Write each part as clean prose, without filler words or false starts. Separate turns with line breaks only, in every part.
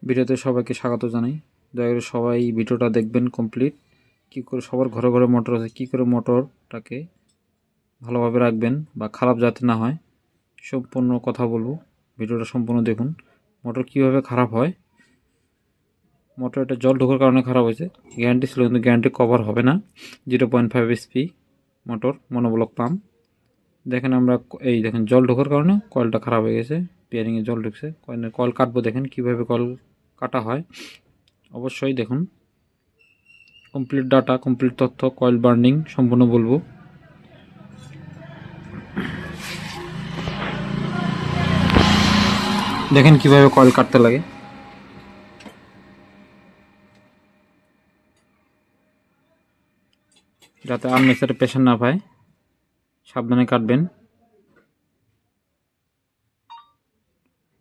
ভিডিওতে সবাইকে স্বাগত জানাই। দয়া করে সবাই ভিডিওটা দেখবেন কমপ্লিট। কী করে সবার ঘরে ঘরে মোটর আছে, কী করে মোটরটাকে ভালোভাবে রাখবেন বা খারাপ যাতে না হয় সম্পূর্ণ কথা বলবো। ভিডিওটা সম্পূর্ণ দেখুন। মোটর কীভাবে খারাপ হয়, মোটর এটা জল ঢোকার কারণে খারাপ হয়েছে। গ্যারান্টি ছিল কিন্তু গ্যারান্টি কভার হবে না। 0.5 HP মোটর, মনোব্লক পাম্প। দেখেন আমরা এই দেখেন জল ঢোকার কারণে কয়েলটা খারাপ হয়ে গেছে, বিয়ারিংয়ে জল ঢুকছে। কয়েল কাটবো, দেখেন কীভাবে কয়েল কাটা হয়। অবশ্যই দেখুন কমপ্লিট ডাটা, কমপ্লিট তথ্য, কয়েল বার্নিং সম্পূর্ণ বলবো। দেখেন কিভাবে কয়েল কাটতে লাগে। যাতে আননেসারি প্রেশার না পায়, সাবধানে কাটবেন।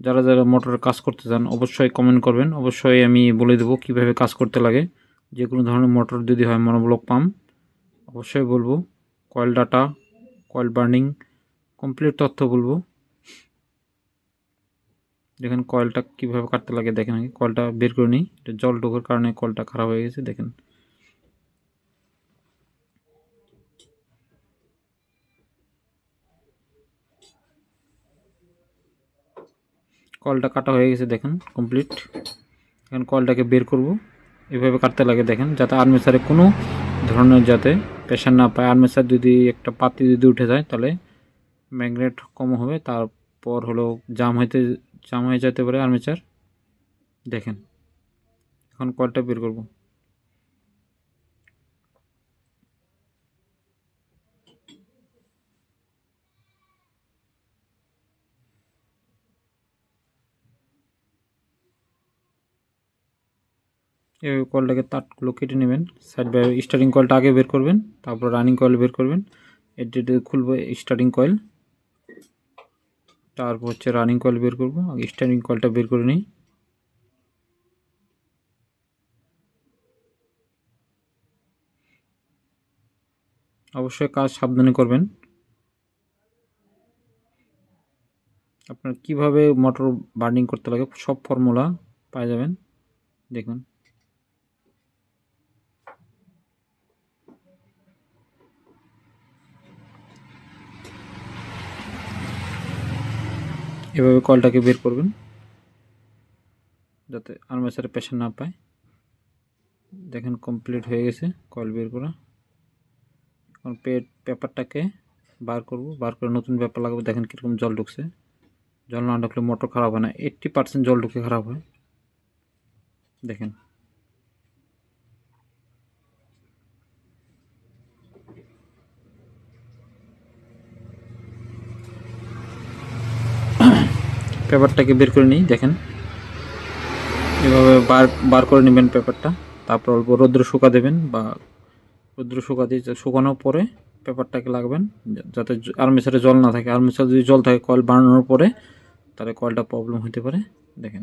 যারা যারা মোটরের কাজ করতে চান অবশ্যই কমেন্ট করবেন, অবশ্যই আমি বলে দেবো কিভাবে কাজ করতে লাগে। যে কোনো ধরনের মোটর যদি হয়, মনোব্লক পাম্প, অবশ্যই বলবো। Coil data, coil burning complete তথ্য বলবো। দেখেন কয়েলটা কীভাবে কাটতে লাগে। দেখেন আগে কয়েলটা বের করে নিই, জল ঢোকার কারণে কয়েলটা খারাপ হয়ে গেছে। দেখেন কয়েলটা কাটা হয়ে গেছে, দেখেন কমপ্লিট। এখন কয়েলটাকে বের করব, এভাবে কাটতে লাগে। দেখেন যাতে আর্মেচারে কোনো ধরনের যাতে প্রেশার না পায়। আর্মেচার যদি একটা পাতি যদি উঠে যায় তাহলে ম্যাগনেট কম হবে, তারপর হলো জাম হয়ে যেতে পারে আর্মেচার। দেখেন এখন কয়েলটা বের করব। এই কয়েলটাকে তারগুলো কেটে নেবেন সাইড বাই। স্টার্টিং কয়েলটা আগে বের করবেন, তারপর রানিং কয়েল বের করবেন। এটি খুলবো স্টার্টিং কয়েল, তারপর হচ্ছে রানিং কয়েল বের করবো। আগে স্টার্টিং কয়েলটা বের করে নিই। অবশ্যই কাজ সাবধানে করবেন। আপনার কিভাবে মোটর বার্নিং করতে লাগে সব ফর্মুলা পাওয়া যাবেন। দেখুন এভাবে কয়েলটাকে বের করবেন যাতে আর্মেচারে প্রেশার না পায়। দেখেন কমপ্লিট হয়ে গেছে কয়েল বের করা। এখন পেপারটাকে বার করব, বার করে নতুন পেপার লাগাবো। দেখেন কীরকম জল ঢুকছে। জল না ঢুকলে মোটর খারাপ হয় না। 80% জল ঢুকে খারাপ হয়। দেখেন পেপারটাকে বের করে নিই। দেখেন এভাবে বার করে নেবেন পেপারটা। তারপর অল্প রৌদ্র শুকা দেবেন, বা রৌদ্র শুকা দিয়ে শুকানোর পরে পেপারটাকে লাগাবেন যাতে আর্মেচারে জল না থাকে। আর্মেচারে যদি জল থাকে কয়েল বানানোর পরে তাহলে কয়েলটা প্রবলেম হতে পারে। দেখেন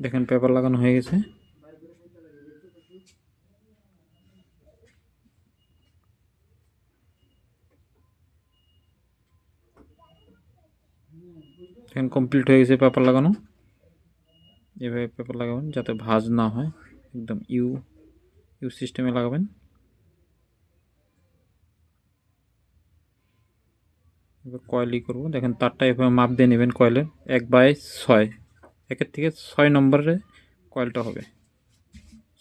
দেখেন পেপার লাগানো হয়ে গেছে। দেখেন কমপ্লিট হয়ে গেছে পেপার লাগানো। এভাবে পেপার লাগাবেন যাতে ভাঁজ না হয়। একদম ইউ সিস্টেমে লাগাবেন। এবার কয়েলই করবো। দেখেন তারটা এভাবে মাপ দিয়ে নেবেন কয়েলের 1/6। 1-এর থেকে 6 নম্বরে কয়েলটা হবে।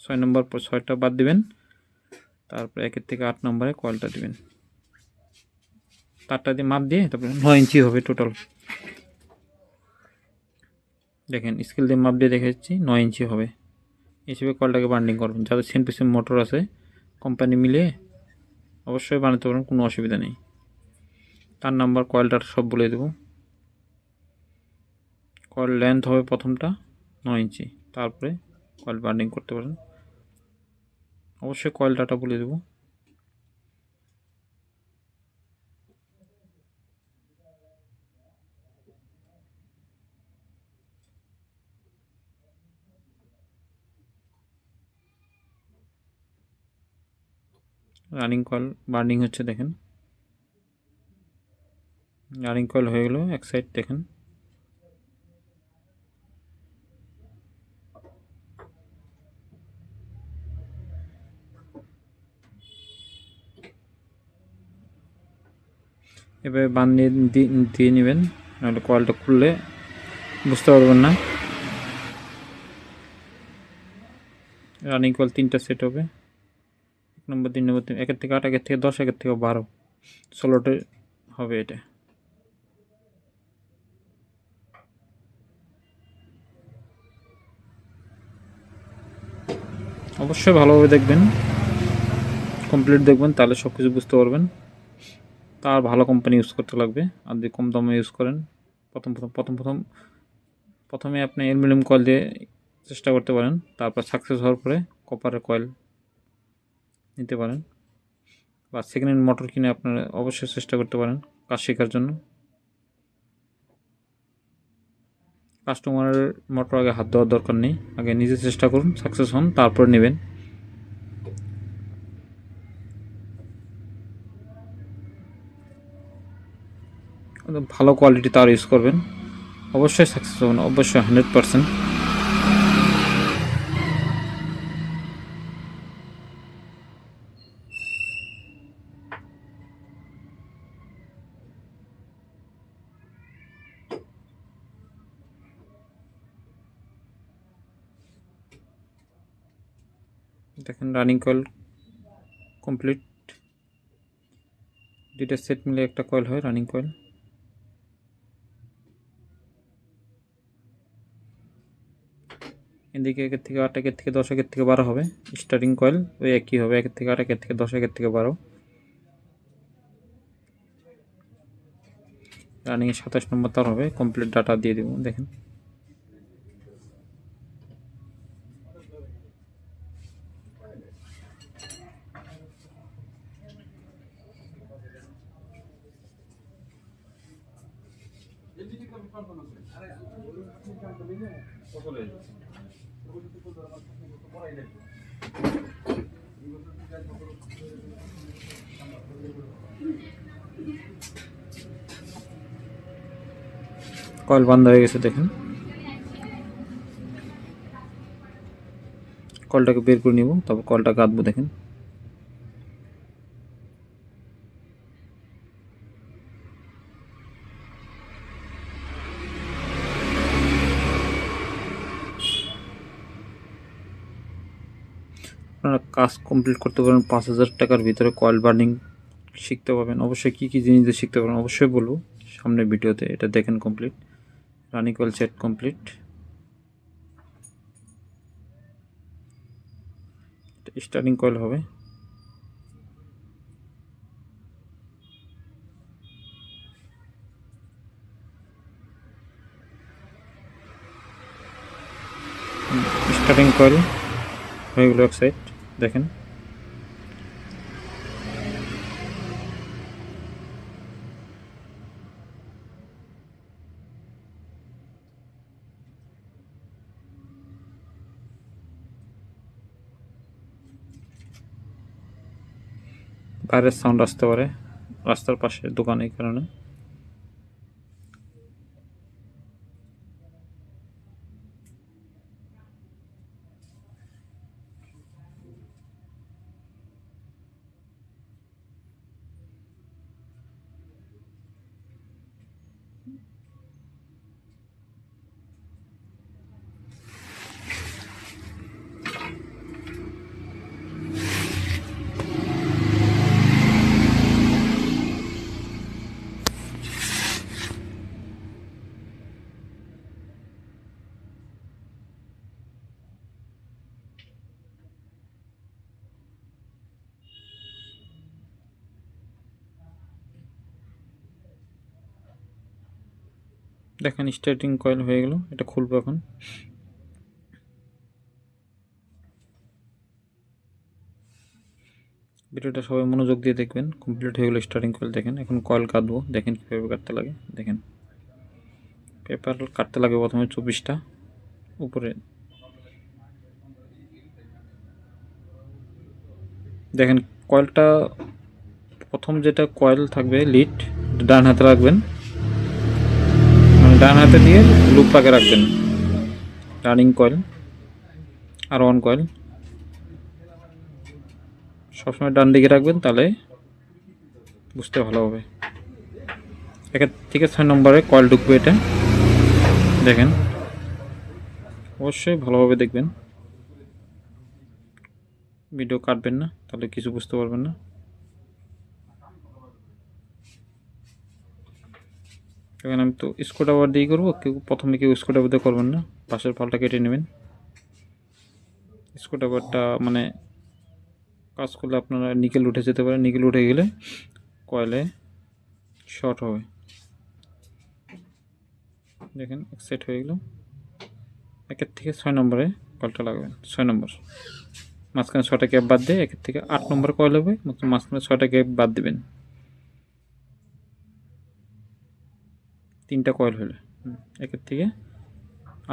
6 নম্বর পর 6টা বাদ দিবেন, তারপর 1-এর থেকে 8 নম্বরে কয়েলটা দিবেন। তারটা দিয়ে মাপ দিয়ে তারপরে 9 ইঞ্চি হবে টোটাল। দেখেন স্কেল দিয়ে মাপ দিয়ে দেখেছি 9 ইঞ্চি হবে। হিসেবে কয়েলটাকে বান্ডিং করবেন। যাদের সেম মোটর আছে কোম্পানি মিলিয়ে অবশ্যই বানাতে পারেন, কোনো অসুবিধা নেই। তার নাম্বার কয়েলটার সব বলে দেবো। কয়েল লেন্থ হবে প্রথমটা 9 ইঞ্চি, তারপরে কয়েল বান্ডিং করতে পারেন। অবশ্যই কয়েল ডাটা বলে দেবো। রানিং কয়েল বার্নিং হচ্ছে দেখেন, রানিং কয়েল হয়ে গেল এক সাইড দেখেন। এভাবে বানিয়ে দিয়ে নেবেন, নাহলে কয়েলটা খুললে বুঝতে পারবেন না। রানিং কয়েল 3টা সেট হবে, 1 নম্বর 3 নম্বর 3, 1 থেকে 8, 1 থেকে 10, 1 থেকে 12 16টে হবে এটা। অবশ্যই ভালোভাবে দেখবেন, কমপ্লিট দেখবেন, তাহলে সব কিছু বুঝতে পারবেন। তার ভালো কোম্পানি ইউজ করতে লাগবে, আর যদি কম দামে ইউজ করেন, প্রথমে আপনি অ্যালুমিনিয়াম কয়েল দিয়ে চেষ্টা করতে পারেন, তারপর সাকসেস হওয়ার পরে কপারের কয়েল নিতে পারেন, বা সেকেন্ড হ্যান্ড মোটর কিনে আপনারা অবশ্যই চেষ্টা করতে পারেন কাজ শেখার জন্য। কাস্টমারের মোটর আগে হাত দেওয়ার দরকার নেই, আগে নিজে চেষ্টা করুন, সাকসেস হন, তারপর নেবেন। ভালো কোয়ালিটি তার ইউজ করবেন, অবশ্যই সাকসেস হবেন, অবশ্যই 100%। দেখেন রানিং কয়েল কমপ্লিট, 2টা সেট মিলে একটা কয়েল হয় রানিং কয়েল। এদিকে 1 থেকে 8, 1 থেকে 10, 1 থেকে 12 হবে স্টার্টিং কয়েল, ওই একই হবে 1 থেকে 8, 1 থেকে 10, 1 থেকে 12। রানিংয়ে 27 নম্বর তার হবে, কমপ্লিট ডাটা দিয়ে দেব দেখেন। কয়েল বন্ধ হয়ে গেছে দেখেন, কলটাকে বের করে নিব, তারপর কলটা গাঁথবো দেখেন। আপনারা কাজ কমপ্লিট করতে পারেন 5,000 টাকার ভিতরে, কয়েল বার্নিং শিখতে পারবেন। অবশ্যই কী কী জিনিস দিয়ে শিখতে পারবেন অবশ্যই বলবো সামনের ভিডিওতে। এটা দেখেন complete, running coil set complete, starting coil হবে। স্টার্টিং কয়েল হয়ে গেল এক সাইড দেখেন। বাইরের সাউন্ড আসতে পারে, রাস্তার পাশে দোকান, এই কারণে। দেখেন স্টার্টিং কয়েল হয়ে গেল, এটা খুলবো এখন। ভিডিওটা সবাই মনোযোগ দিয়ে দেখবেন, কমপ্লিট হয়ে গেল স্টার্টিং কয়েল দেখেন। এখন কয়েল কাটবো, দেখেন কীভাবে কাটতে লাগে দেখেন। পেপার কাটতে লাগে প্রথমে 24টা উপরে, দেখেন কয়েলটা প্রথম যেটা কয়েল থাকবে লিড ডান হাতে রাখবেন, মানে ডান হাতে দিয়ে লুপটাকে রাখবেন। রানিং কয়েল আর অন কয়েল সবসময় ডান দিকে রাখবেন, তাহলে বুঝতে ভালো হবে। 1 থেকে 6 নম্বরে কয়েল ঢুকবে এটা, দেখেন অবশ্যই ভালোভাবে দেখবেন, ভিডিও কাটবেন না, তাহলে কিছু বুঝতে পারবেন না। এখানে আমি তো স্ক্রুড্রাইভার দিয়ে করবো, প্রথমে কেউ স্ক্রুড্রাইভার দিয়ে করবেন না, পাশের ফালটা কেটে নেবেন। স্ক্রুড্রাইভারটা মানে কাজ করলে আপনারা নিকেল উঠে যেতে পারে, নিকেল উঠে গেলে কয়েলে শর্ট হবে। দেখেন সেট হয়ে গেল। 1 থেকে 6 নম্বরে কয়েলটা লাগাবেন, 6 নম্বর মাঝখানে 6টা গ্যাপ বাদ দিয়ে 1 থেকে 8 নম্বর কয়েল হবে, মাঝখানে 6টা গ্যাপ বাদ দিবেন। 3টা কয়েল হলে 1 থেকে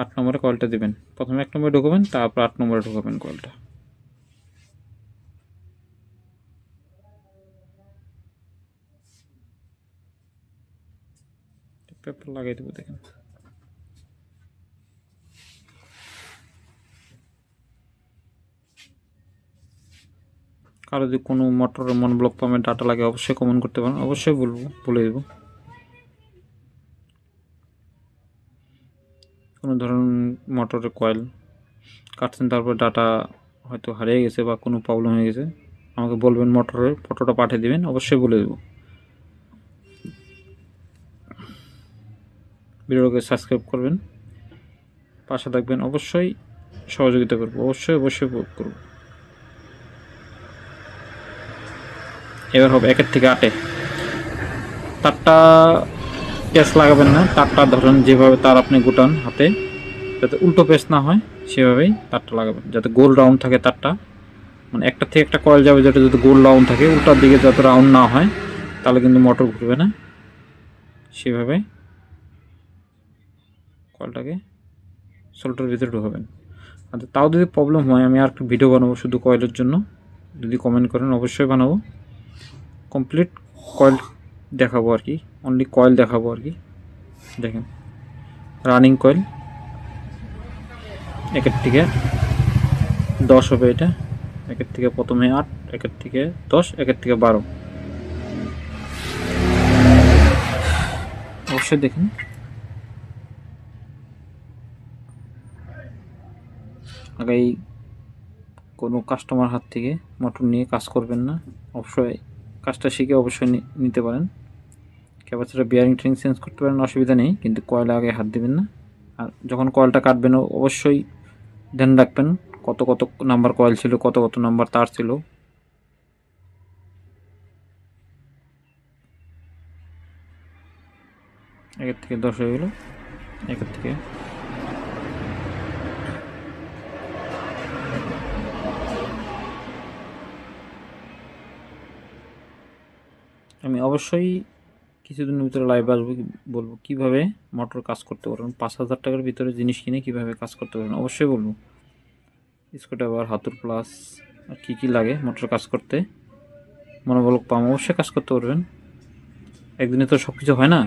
8 নম্বরে কয়েলটা দিবেন। প্রথমে 1 নম্বরে ঢুকাবেন, তারপর 8 নম্বরে ঢুকাবেন কয়েলটা। পেপার লাগিয়ে দেবো, দেখেন কারো যদি কোনো মোটরের মন ব্লক পাম্পের ডাটা লাগে অবশ্যই কমেন্ট করতে পারেন, অবশ্যই বলে দেবো। কোনো ধরুন মোটরের কয়েল কাটছেন, তারপর ডাটা হয়তো হারিয়ে গেছে বা কোনো প্রবলেম হয়ে গেছে, আমাকে বলবেন, মোটরের ফটোটা পাঠিয়ে দেবেন, অবশ্যই বলে দেবো। ভিডিওকে সাবস্ক্রাইব করবেন, পাশে থাকবেন, অবশ্যই সহযোগিতা করবো, অবশ্যই করবো। এবার হবে 1 থেকে 8-এ। তারটা পেঁচ লাগাবেন না, তারটা ধরেন যেভাবে তার আপনি গুটান হাতে, যাতে উল্টো পেঁচ না হয় সেভাবেই তারটা লাগাবেন, যাতে গোল রাউন্ড থাকে তারটা, মানে একটা থেকে একটা কয়েল যাবে যেটা যদি গোল রাউন্ড থাকে, উল্টার দিকে যাতে রাউন্ড না হয়, তাহলে কিন্তু মোটর ঘুরবে না। সেভাবে কয়েলটাকে সোল্টার ভিতরে ঢোকাবেন। আচ্ছা, তাও যদি প্রবলেম হয় আমি আর একটা ভিডিও বানাবো শুধু কয়েলের জন্য, যদি কমেন্ট করেন অবশ্যই বানাবো, কমপ্লিট কয়েল দেখাবো আর কি, অনলি কয়েল দেখাবো আর কি। দেখেন রানিং কয়েল 1 থেকে 10 হবে এটা, 1 থেকে প্রথমে 8, 1 থেকে 10, 1 থেকে 12, অবশ্যই দেখেন। আগেই কোনো কাস্টমার হাত থেকে মোটর নিয়ে কাজ করবেন না, অবশ্যই কাজটা শিখে অবশ্যই নিতে পারেন। ক্যাপাসিটর বিয়ারিং ট্রিং চেঞ্জ করতে পারেন, অসুবিধা নেই, কিন্তু কয়েলে আগে হাত দেবেন না। আর যখন কয়েলটা কাটবেন অবশ্যই ধ্যান রাখবেন কত নাম্বার কয়েল ছিল, কত নাম্বার তার ছিল। একের থেকে 10 হয়ে গেল, 1 থেকে আমি অবশ্যই কিছুদিনের ভিতরে লাইভ আসবো, বলবো কীভাবে মোটর কাজ করতে পারবেন। 5,000 টাকার ভিতরে জিনিস কিনে কীভাবে কাজ করতে পারবেন অবশ্যই বলবো। স্ক্রুড্রাইভার, হাতুড় প্লাস আর কী লাগে মোটর কাজ করতে, মনোবলক পাম অবশ্যই কাজ করতে পারবেন। একদিনে তো সব কিছু হয় না,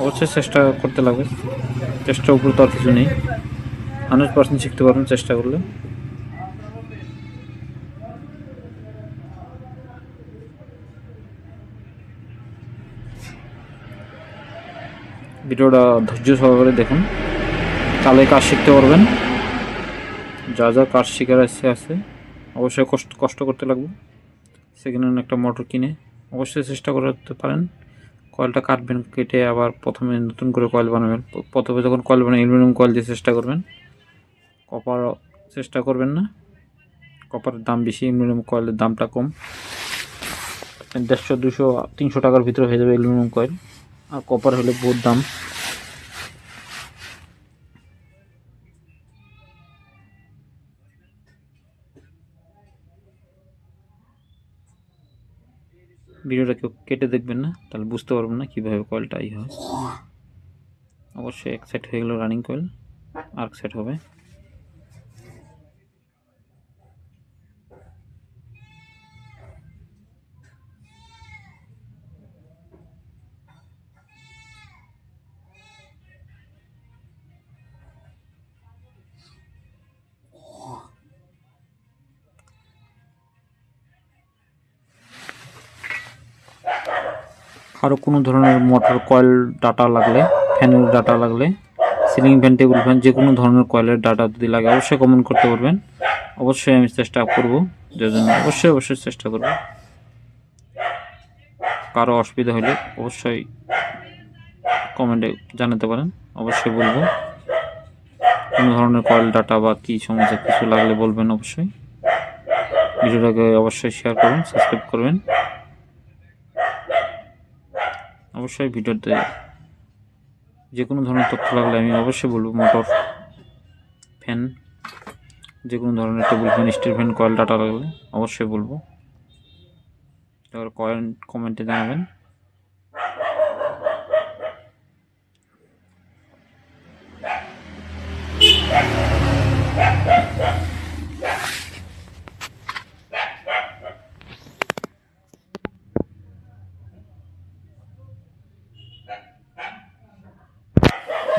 অবশ্যই চেষ্টা করতে লাগবে, চেষ্টার উপর তো আর কিছু নেই, 100% শিখতে পারবেন চেষ্টা করলে। ভিডিওটা ধৈর্য সহকারে দেখুন, তাহলে কাজ শিখতে পারবেন। যা কাজ শেখার আছে অবশ্যই কষ্ট করতে লাগবে। সেকেন্ড হ্যান্ড একটা মোটর কিনে অবশ্যই চেষ্টা করতে পারেন। কয়েলটা কাটবেন, কেটে আবার প্রথমে নতুন করে কয়েল বানাবেন। প্রথমে যখন কয়েল বানাবেন অ্যালুমিনিয়াম কয়েল দিয়ে চেষ্টা করবেন, কপার চেষ্টা করবেন না, কপারের দাম বেশি, অ্যালুমিনিয়াম কয়েলের দামটা কম, 150, 200, 300 টাকার ভিতরে হয়ে যাবে অ্যালুমিনিয়াম কয়েল, আর কপার হলে বহুত দাম। ভিডিওটা কেউ কেটে দেখবেন না, তাহলে বুঝতে পারবেন না কীভাবে কয়েলটা হয়। অবশ্যই এক সেট হয়ে গেল রানিং কয়েল, আর সেট হবে। আরও কোনো ধরনের মোটর কয়েল ডাটা লাগলে, ফ্যানের ডাটা লাগলে, সিলিং ফ্যান, টেবিল ফ্যান, যে কোনো ধরনের কয়েলের ডাটা যদি লাগে অবশ্যই কমেন্ট করতে পারবেন। অবশ্যই আমি চেষ্টা করব, যার জন্য অবশ্যই চেষ্টা করব। কারো অসুবিধা হলে অবশ্যই কমেন্টে জানাতে পারেন, অবশ্যই বলবো। কোনো ধরনের কয়েল ডাটা বা কী সমস্যা কিছু লাগলে বলবেন অবশ্যই। ভিডিওটাকে অবশ্যই শেয়ার করুন, সাবস্ক্রাইব করবেন। অবশ্যই ভিডিওতে যে কোনো ধরনের তথ্য লাগলে আমি অবশ্যই বলবো। মোটর, ফ্যান, যে কোনো ধরনের table fan, steel fan, coil data লাগলে অবশ্যই বলবো। তারপর কমেন্টে জানাবেন।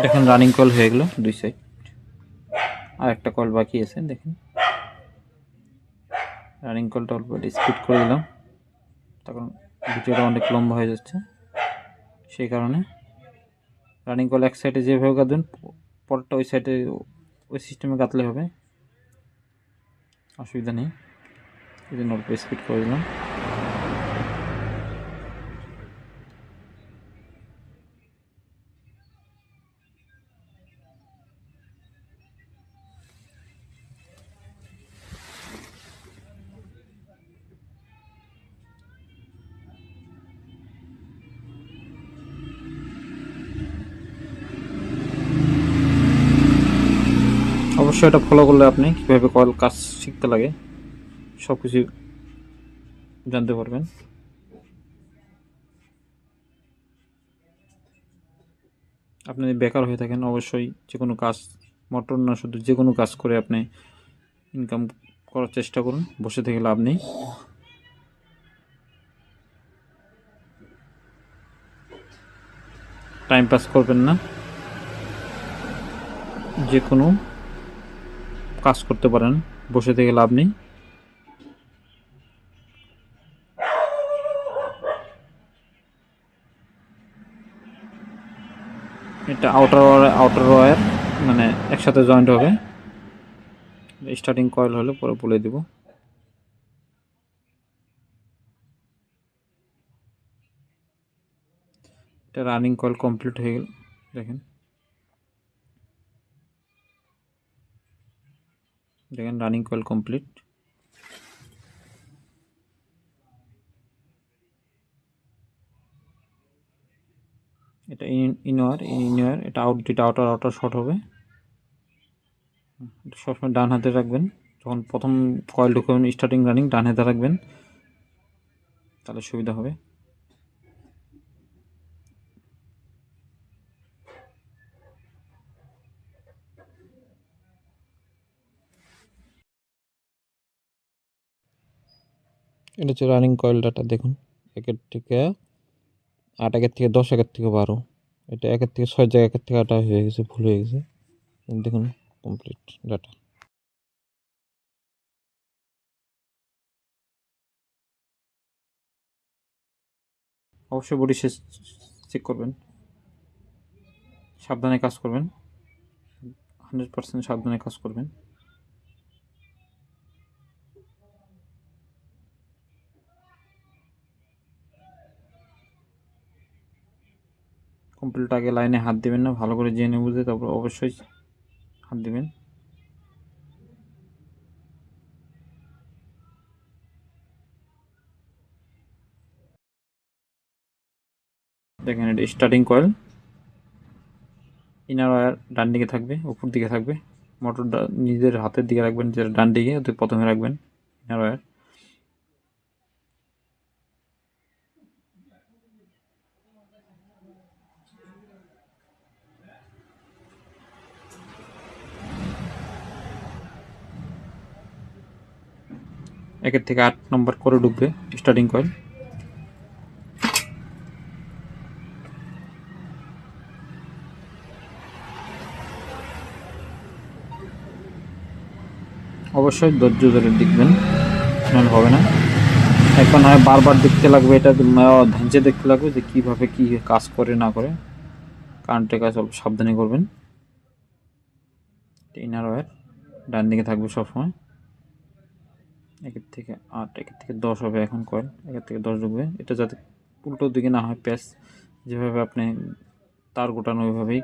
দেখেন রানিং কয়েল হয়ে গেল দুই সাইড, আর একটা কয়েল বাকি আছে। দেখেন রানিং কয়েলটা অল্প স্পিড করে দিলাম, তখন ভিডিওটা অনেক লম্বা হয়ে যাচ্ছে। সেই কারণে রানিং কয়েল এক সাইডে যেভাবে গাঁথবেন, পরেরটা ওই সাইডে ওই সিস্টেমে গাঁথলে হবে, অসুবিধা নেই। এই জন্য অল্প স্পিড করে দিলাম। অবশ্যই এটা ফলো করলে আপনি কীভাবে কয়েল কাজ শিখতে লাগে সব কিছু জানতে পারবেন। আপনি যদি বেকার হয়ে থাকেন অবশ্যই যে কোনো কাজ, মোটর না শুধু যে কোনো কাজ করে আপনি ইনকাম করার চেষ্টা করুন, বসে থেকে লাভ নেই। টাইম পাস করবেন না, যে কোনো কাজ করতে পারেন, বসে থেকে লাভ নেই। এটা আউটার ওয়্যার মানে একসাথে জয়েন্ট হবে। স্টার্টিং কয়েল হলে পরে বলে দেব। এটা রানিং কয়েল কমপ্লিট হয়ে গেল। দেখেন রানিং কয়েল কমপ্লিট। এটা ইনওয়ার, এটা আউটার শর্ট হবে। সবসময় ডান হাতে রাখবেন, যখন প্রথম কয়েল ঢুকাবেন স্টার্টিং রানিং ডান হাতে রাখবেন, তাহলে সুবিধা হবে। এটা হচ্ছে রানিং কয়েল ডাটা। দেখুন 1 থেকে 8, 1 থেকে 10, 1 থেকে 12, এটা 1 থেকে 6 জায়গায় 1 থেকে 8 হয়ে গেছে, ভুল হয়ে গেছে। দেখুন কমপ্লিট ডাটা। অবশ্যই বডি চেক করবেন, সাবধানে কাজ করবেন, 100% সাবধানে কাজ করবেন। কমপ্লিট আগে লাইনে হাত দিবেন না, ভালো করে জেনে বুঝে তারপর অবশ্যই হাত দিবেন। দেখেন এটা স্টার্টিং কয়েল, ইনার ওয়্যার ডান দিকে থাকবে, উপর দিকে থাকবে। মোটরটা নিজের হাতের দিকে রাখবেন, যেটা ডান দিকে ওতে প্রথমে রাখবেন ইনার ওয়্যার। একের থেকে 8 নম্বর করে ঢুকবে স্টার্টিং কয়েল। অবশ্যই ধৈর্য ধরে দেখবেন, নাহলে হবে না। এখন হয় বারবার দেখতে লাগবে, এটা ধাঁচে দেখতে লাগবে যে কীভাবে কী কাজ করে না করে। কারেন্টের কাজ অল্প সাবধানে করবেন। ইনার ওয়্যার ডান দিকে থাকবে সবসময়। 1 থেকে 8, 1 থেকে 10 হবে এখন কয়েল, 1 থেকে 10 ঢুকবে। এটা যাতে উল্টো দিকে না হয়, প্যাচ যেভাবে আপনি তার গোটানো ওইভাবেই,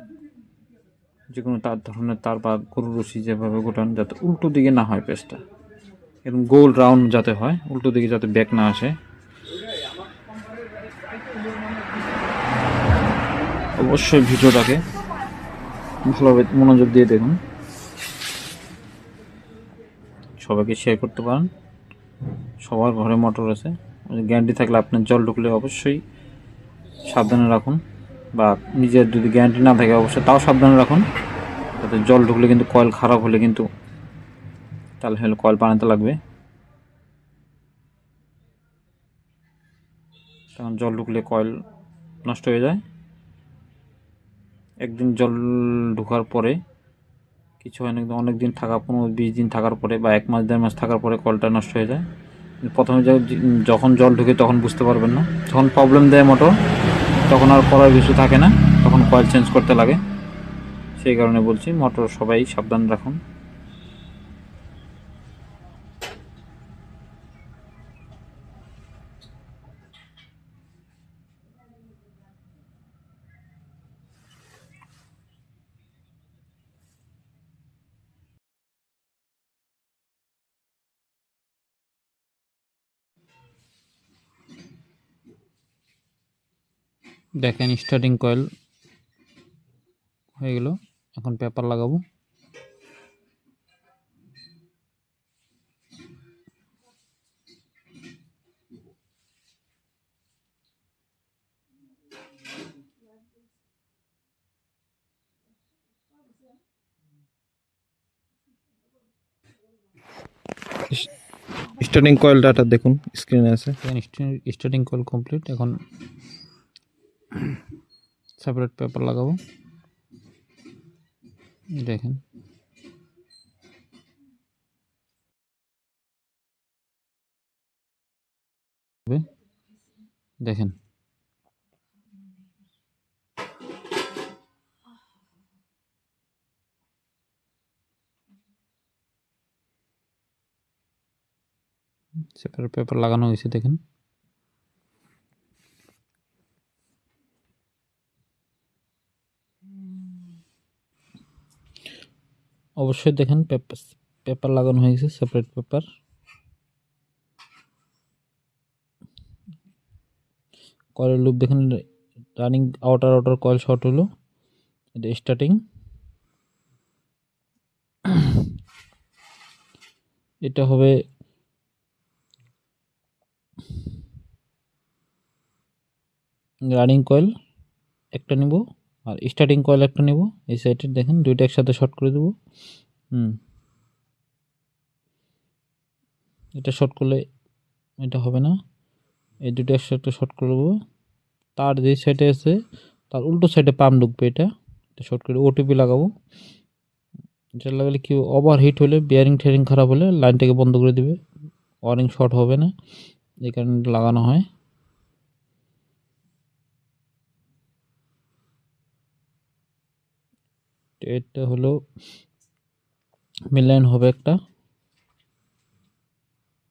যে কোনো তার ধরনের তার বা গরুর রশি যেভাবে গোটান, যাতে উল্টো দিকে না হয় প্যাচটা, এরকম গোল রাউন্ড যাতে হয়, উল্টো দিকে যাতে ব্যাক না আসে। অবশ্যই ভিডিওটাকে ভালোভাবে মনোযোগ দিয়ে দেখুন, সবাইকে শেয়ার করতে পারেন। সবার ঘরে মোটর আছে, গ্যারান্টি থাকলে আপনার জল ঢুকলে অবশ্যই সাবধানে রাখুন, বা নিজের যদি গ্যারান্টি না থাকে অবশ্যই তাও সাবধানে রাখুন, যাতে জল ঢুকলে কিন্তু কয়েল খারাপ হলে কিন্তু তাহলে কয়েল বানাতে লাগবে, তখন জল ঢুকলে কয়েল নষ্ট হয়ে যায়। একদিন জল ঢোকার পরে কিছু হয় না, অনেক দিন থাকা, 15-20 দিন থাকার পরে বা 1 মাস 1.5 মাস থাকার পরে কলটা নষ্ট হয়ে যায়। প্রথমে যখন জল ঢুকে তখন বুঝতে পারবেন না, যখন প্রবলেম দেয় মোটর তখন আর করার কিছু থাকে না, তখন কয়েল চেঞ্জ করতে লাগে। সেই কারণে বলছি মোটর সবাই সাবধান রাখুন। দেখেন স্টার্টিং কয়েল হয়ে গেল, এখন পেপার লাগাবো।
স্টার্টিং কয়েল ডাটা দেখুন স্ক্রিনে আছে।
স্টার্টিং কয়েল কমপ্লিট, এখন সেপারেট পেপার লাগাবো। দেখেন দেখেন সেপারেট পেপার লাগানো হয়েছে, দেখেন অবশ্যই দেখেন পেপার লাগানো হয়েছে, সেপারেট পেপার। কয়েলের লুপ দেখেন, রানিং আউটার কয়েল শর্ট হলো, এটা স্টার্টিং। এটা হবে রানিং কয়েল একটা নিব, আর স্টার্টিং কয়েল একটা নিব। এই সাইডে দেখেন দুইটা একসাথে শর্ট করে দেবো। এটা শর্ট করলে এটা হবে না, এই দুটো একসাথে শর্ট করে দেবো। তার যে সাইডে আছে তার উল্টো সাইডে পাম্প ঢুকবে, এটা শর্ট করে ওটিপি লাগাবো। এটা লাগালে কি, ওভার হিট হলে বিয়ারিং টেয়ারিং খারাপ হলে লাইনটাকে বন্ধ করে দেবে, ওয়ারিং শর্ট হবে না, এই কারণে লাগানো হয়। এটা হলো মেন লাইন হবে একটা,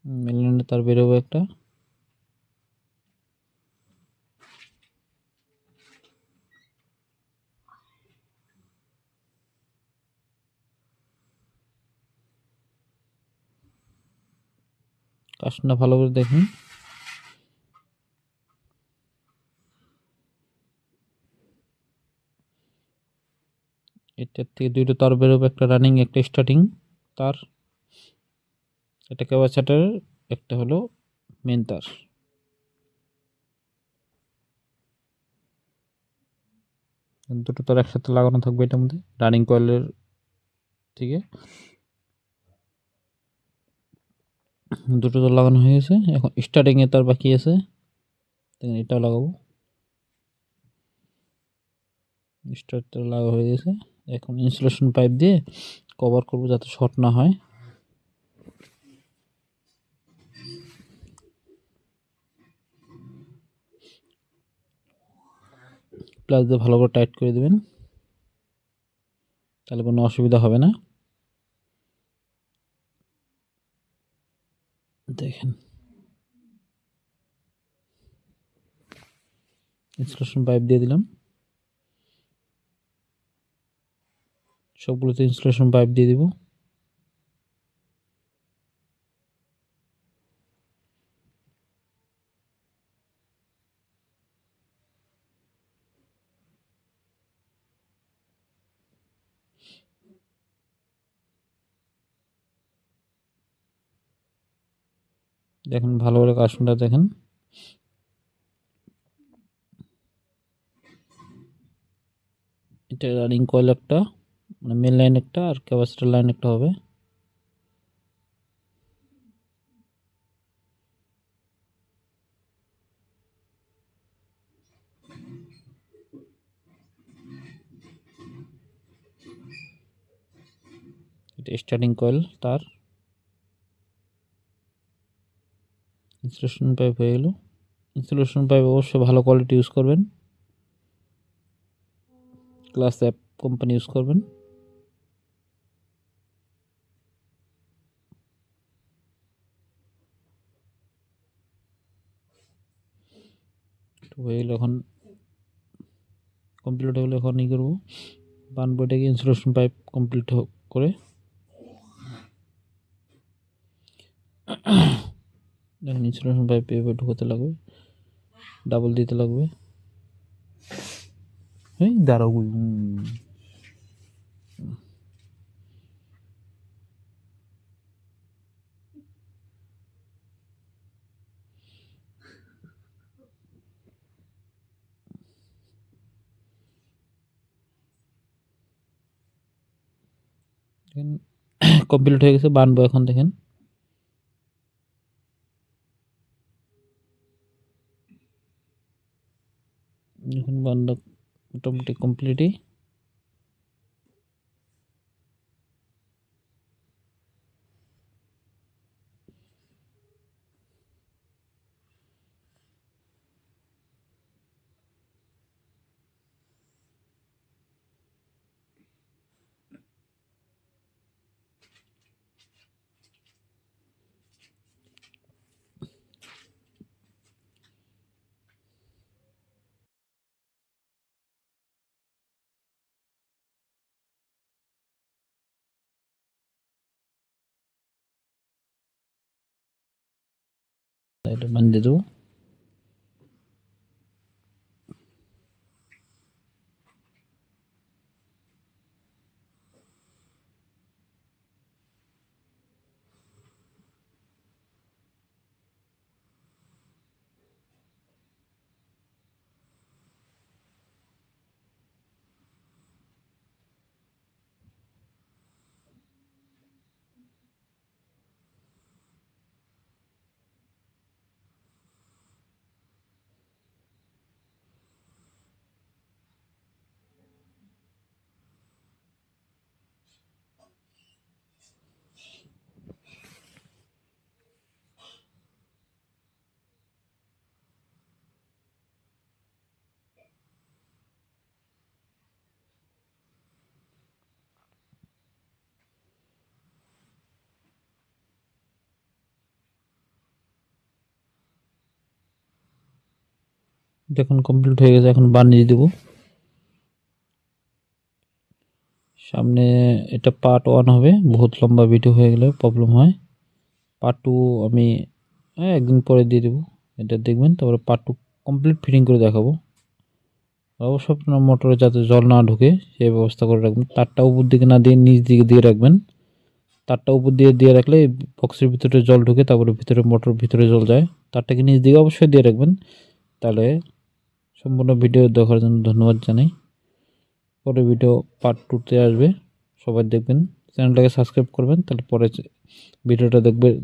মেন লাইনে তার বেরোবে একটা। কাজটা ভালো করে দেখুন। এটার থেকে দুইটা তার বেরোবে, একটা রানিং একটা স্টার্টিং তার। এটা ক্যাপাসিটর, একটা হলো মেন তার। দুটো তার একসাথে লাগানো থাকবে এটার মধ্যে, রানিং কয়েলের থেকে দুটো তার লাগানো হয়ে গেছে। এখন স্টার্টিং এ তার বাকি আছে, এটাও লাগাবো। স্টার্টার লাগা হয়ে গেছে, এখন ইনসুলেশন পাইপ দিয়ে কভার করব যাতে শর্ট না হয়। প্লাস দিয়ে ভালো করে টাইট করে দেবেন, তাহলে কোনো অসুবিধা হবে না। দেখেন ইনসুলেশন পাইপ দিয়ে দিলাম, সবগুলোতে ইনসুলেশন পাইপ দিয়ে দিব। দেখেন ভালো করে কাশনটা দেখেন, এটা রানিং কয়েল একটা, মানে মেন লাইন একটা আর ক্যাপাসিটর লাইন একটা হবে। এটা স্টার্টিং কয়েল, তার ইনসুলেশন পাইপ হয়ে গেল। ইনসুলেশন পাইপ অবশ্যই ভালো কোয়ালিটি ইউজ করবেন, ক্লাস অ্যাপ কোম্পানি ইউজ করবেন। তো হয়ে গেলে এখন কমপ্লিট হয়ে গেলে এখন ই করবো, বানবো এটাকে ইনসুলেশন পাইপ কমপ্লিট করে। দেখেন ইনসুলেশন পাইপ এভাবে ঢুকাতে লাগবে, ডাবল দিতে লাগবে। এই দাঁড়াও, কমপ্লিট হয়ে গেছে, বানবো এখন। দেখেন এখন বান্দা মোটামুটি কমপ্লিটই। এটা বানিয়ে দেবো। দেখুন কমপ্লিট হয়ে গেছে, এখন বানিয়ে দেবো। সামনে এটা পার্ট 1 হবে, বহুত লম্বা ভিডিও হয়ে গেলে প্রবলেম হয়। পার্ট 2 আমি একদিন পরে দিয়ে দেবো, এটা দেখবেন। তারপরে পার্ট 2 কমপ্লিট ফিটিং করে দেখাবো। অবশ্য আপনার মোটরে যাতে জল না ঢুকে সেই ব্যবস্থা করে রাখবেন। তারটা উপর দিকে না দিয়ে নিচ দিকে দিয়ে রাখবেন। তারটা উপর দিয়ে রাখলে বক্সের ভিতরে জল ঢুকে, তারপরে ভিতরে মোটর ভিতরে জল যায়। তারটাকে নিচ দিকে অবশ্যই দিয়ে রাখবেন। তাহলে সম্পূর্ণ ভিডিও দেখার জন্য ধন্যবাদ জানাই। পরে ভিডিও পার্ট 2তে আসবে, সবাই দেখবেন। চ্যানেলটাকে সাবস্ক্রাইব করবেন, তাহলে পরে ভিডিওটা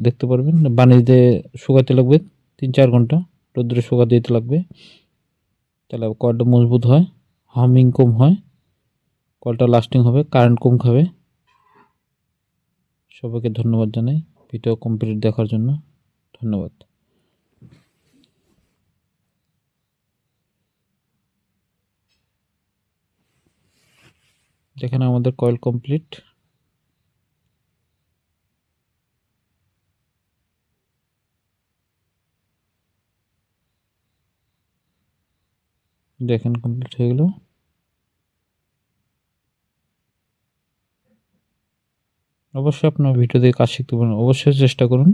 দেখতে পারবেন। বানিয়ে শুকাতে লাগবে 3-4 ঘন্টা, রোদ্রে শুকাতে দিতে লাগবে। তাহলে কয়েলটা মজবুত হয়, হামিং কম হয়, কয়েলটা লাস্টিং হবে, কারেন্ট কম খাবে। সবাইকে ধন্যবাদ জানাই ভিডিও কমপ্লিট দেখার জন্য। ধন্যবাদ। দেখেন আমাদের কয়েল কমপ্লিট। দেখেন কমপ্লিট হয়ে গেল। অবশ্যই আপনার ভিডিও দেখে কাজ শিখতে পারেন, অবশ্যই চেষ্টা করুন।